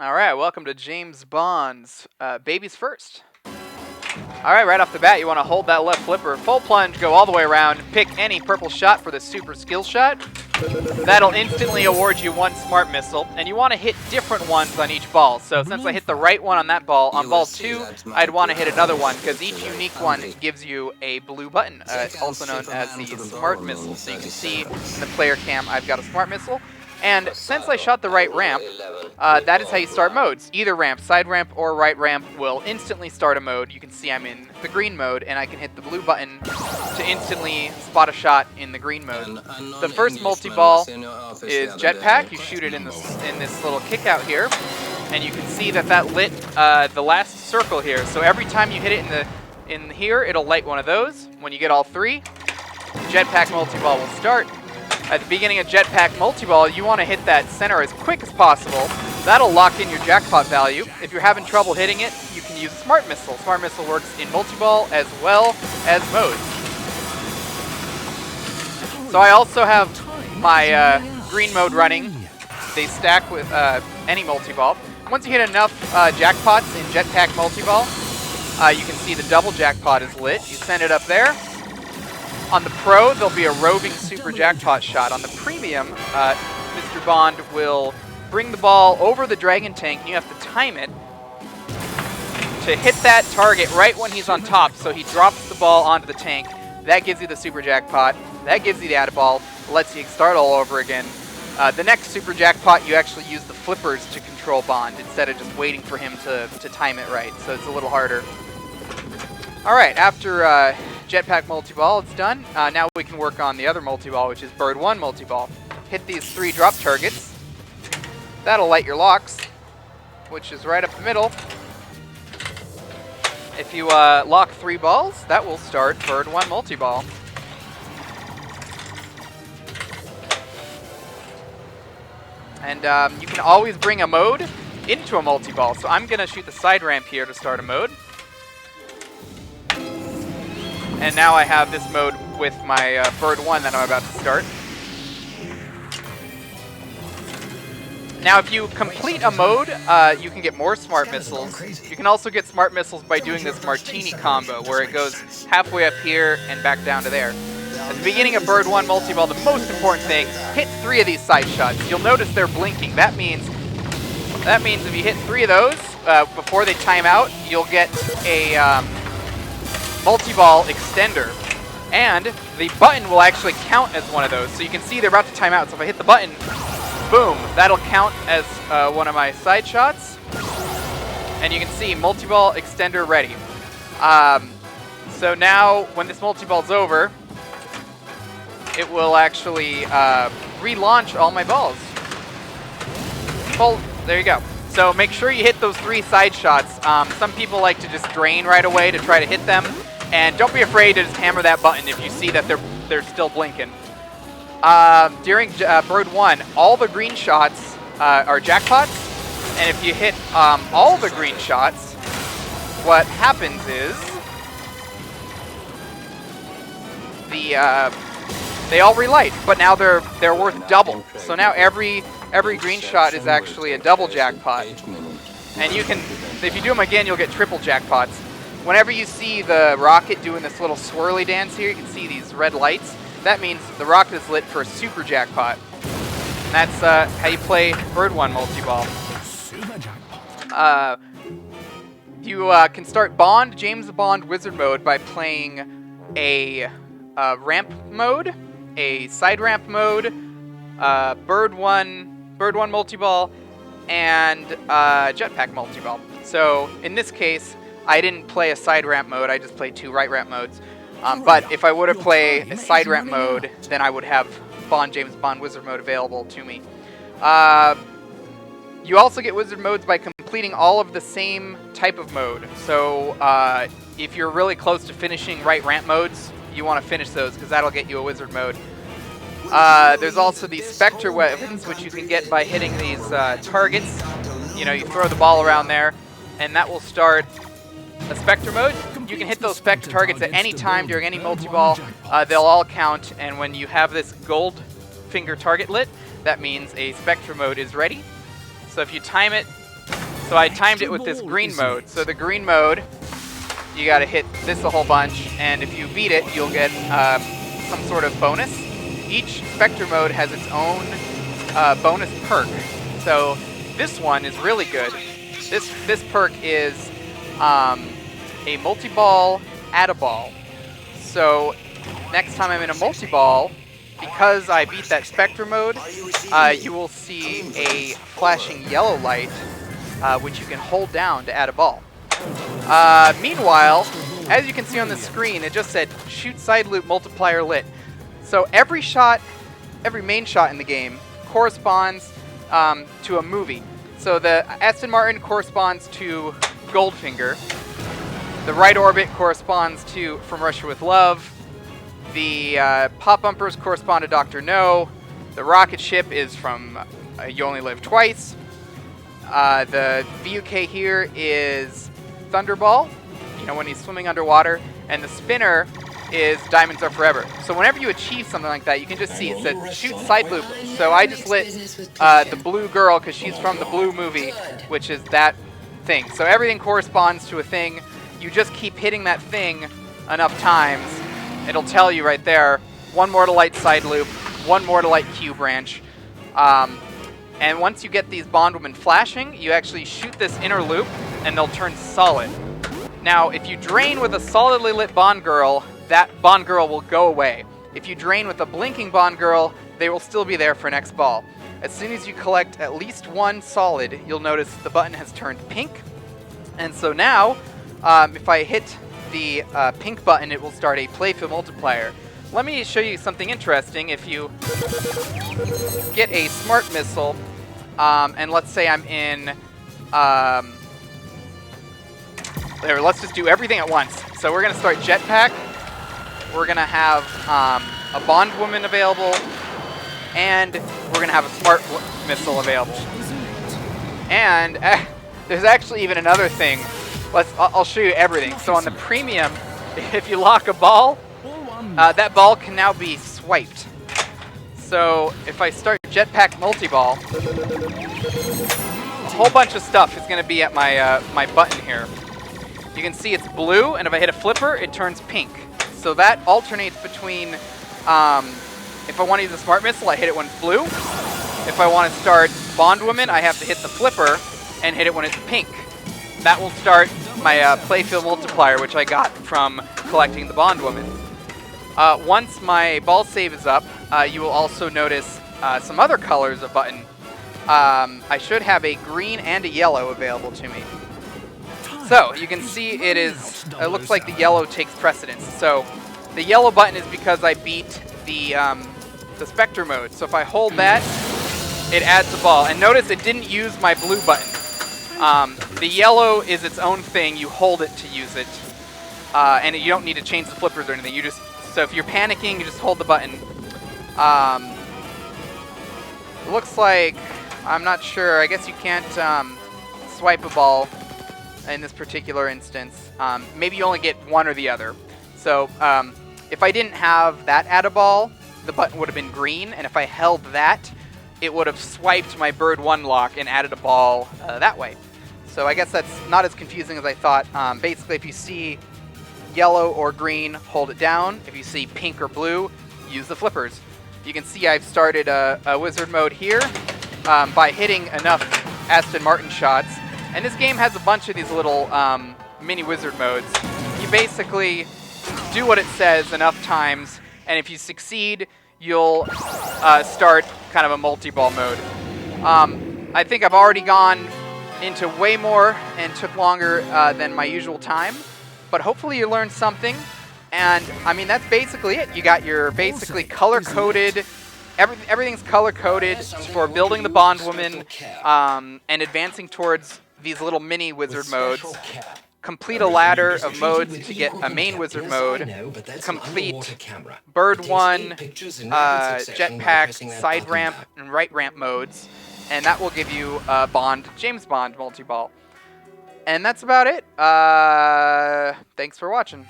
All right, welcome to James Bond's Babies First. All right, right off the bat, you want to hold that left flipper, full plunge, go all the way around, pick any purple shot for the super skill shot. That'll instantly award you one smart missile, and you want to hit different ones on each ball. So since I hit the right one on that ball, on ball 2, I'd want to hit another one, because each unique one gives you a blue button, also known as the smart missile. So you can see in the player cam, I've got a smart missile. And since I shot the right ramp, that is how you start modes. Either ramp, side ramp, or right ramp will instantly start a mode. You can see I'm in the green mode, and I can hit the blue button to instantly spot a shot in the green mode. The first multi-ball is Jetpack. You shoot it in this little kick out here, and you can see that lit the last circle here. So every time you hit it in here, it'll light one of those. When you get all 3, Jetpack multi-ball will start. At the beginning of Jetpack multi-ball, you want to hit that center as quick as possible. That'll lock in your jackpot value. If you're having trouble hitting it, you can use Smart Missile. Smart Missile works in multi-ball as well as modes. So I also have my green mode running. They stack with any multi-ball. Once you hit enough jackpots in Jetpack multi-ball, you can see the double jackpot is lit. You send it up there. On the Pro, there'll be a roving super jackpot shot. On the Premium, Mr. Bond will bring the ball over the Dragon Tank, and you have to time it to hit that target right when he's on top, so he drops the ball onto the tank. That gives you the super jackpot. That gives you the add ball. Lets you start all over again. The next super jackpot, you actually use the flippers to control Bond instead of just waiting for him to time it right, so it's a little harder. All right, after Jetpack multi-ball, it's done. Now we can work on the other multi-ball, which is Bird 1 multi-ball. Hit these 3 drop targets. That'll light your locks, which is right up the middle. If you lock 3 balls, that will start Bird 1 multi-ball. And you can always bring a mode into a multi-ball. So I'm going to shoot the side ramp here to start a mode. And now I have this mode with my Bird 1 that I'm about to start. Now if you complete a mode, you can get more smart missiles. You can also get smart missiles by doing this martini combo, where it goes halfway up here and back down to there. At the beginning of Bird 1 multi-ball, the most important thing, hit 3 of these side shots. You'll notice they're blinking. That means if you hit 3 of those before they time out, you'll get a multi-ball extender, and the button will actually count as one of those. So you can see they're about to time out. So if I hit the button, boom, that'll count as one of my side shots. And you can see multi-ball extender ready. So now when this multi-ball's over, it will actually relaunch all my balls. Well, there you go. So make sure you hit those 3 side shots. Some people like to just drain right away to try to hit them. And don't be afraid to just hammer that button if you see that they're still blinking. During Bird 1, all the green shots are jackpots. And if you hit all the green shots, what happens is they all relight, but now they're worth double. So now every green shot is actually a double jackpot. And you can, if you do them again, you'll get triple jackpots. Whenever you see the rocket doing this little swirly dance here, you can see these red lights. That means the rocket is lit for a super jackpot. And that's how you play Bird 1 multi-ball. You can start James Bond Wizard mode by playing a ramp mode, a side ramp mode, Bird 1 multi-ball, and Jetpack multi-ball. So in this case, I didn't play a side ramp mode, I just played 2 right ramp modes. But if I would have played a side ramp mode, then I would have James Bond Wizard mode available to me. You also get Wizard modes by completing all of the same type of mode. So if you're really close to finishing right ramp modes, you want to finish those because that'll get you a Wizard mode. There's also these Spectre weapons, which you can get by hitting these targets. You know, you throw the ball around there, and that will start a Spectre mode. You can hit those Spectre targets at any time during any multi-ball. They'll all count, and when you have this gold finger target lit, that means a Spectre mode is ready. So if you time it So I timed it with this green mode. So the green mode, you got to hit this a whole bunch, and if you beat it, you'll get some sort of bonus. Each Spectre mode has its own bonus perk. So this one is really good. This perk is a multiball, add a ball. So next time I'm in a multiball, because I beat that Spectre mode, you will see a flashing yellow light, which you can hold down to add a ball. Meanwhile, as you can see on the screen, it just said shoot side loop multiplier lit. So every shot, every main shot in the game corresponds to a movie. So the Aston Martin corresponds to Goldfinger. The right orbit corresponds to From Russia with Love. The pop bumpers correspond to Dr. No. The rocket ship is from You Only Live Twice. The VUK here is Thunderball, you know, when he's swimming underwater. And the spinner is Diamonds Are Forever. So whenever you achieve something like that, you can just see it says shoot side loop. So I just lit the blue girl because she's from the Blue movie, which is that thing. So everything corresponds to a thing. You just keep hitting that thing enough times. It'll tell you right there, one more to light side loop, one more to light Q branch. And once you get these bondwomen flashing, you actually shoot this inner loop, and they'll turn solid. Now, if you drain with a solidly lit Bond Girl, that Bond Girl will go away. If you drain with a blinking Bond Girl, they will still be there for next ball. As soon as you collect at least one solid, you'll notice the button has turned pink. And so now, if I hit the pink button, it will start a playfield multiplier. Let me show you something interesting. If you get a smart missile, and let's say I'm in... there, let's just do everything at once. So we're going to start Jetpack. We're going to have a bondwoman available, and we're going to have a smart missile available. And there's actually even another thing. I'll show you everything. So on the premium, if you lock a ball, that ball can now be swiped. So if I start Jetpack multiball, a whole bunch of stuff is going to be at my my button here. You can see it's blue, and if I hit a flipper, it turns pink. So that alternates between, if I want to use a smart missile, I hit it when it's blue. If I want to start bondwoman, I have to hit the flipper and hit it when it's pink. That will start my playfield multiplier, which I got from collecting the bondwoman. Once my ball save is up, you will also notice some other colors of button. I should have a green and a yellow available to me. So you can see it looks like the yellow takes precedence. So the yellow button is because I beat the Spectre mode. So if I hold that, it adds the ball. And notice it didn't use my blue button. The yellow is its own thing. You hold it to use it. And you don't need to change the flippers or anything. So if you're panicking, you just hold the button. It looks like, I'm not sure. I guess you can't swipe a ball in this particular instance. Maybe you only get one or the other. So if I didn't have that add a ball, the button would have been green. And if I held that, it would have swiped my bird 1 lock and added a ball that way. So I guess that's not as confusing as I thought. Basically, if you see yellow or green, hold it down. If you see pink or blue, use the flippers. You can see I've started a wizard mode here by hitting enough Aston Martin shots. And this game has a bunch of these little mini wizard modes. You basically do what it says enough times, and if you succeed, you'll start kind of a multi-ball mode. I think I've already gone into way more and took longer than my usual time, but hopefully you learned something. And I mean, that's basically it. You got your basically color-coded, everything's color-coded for building the bondwoman and advancing towards these little mini wizard modes. Complete a ladder of modes to get a main wizard mode. Complete bird 1, jetpack, side ramp, and right ramp modes. And that will give you a James Bond multi-ball. And that's about it. Thanks for watching.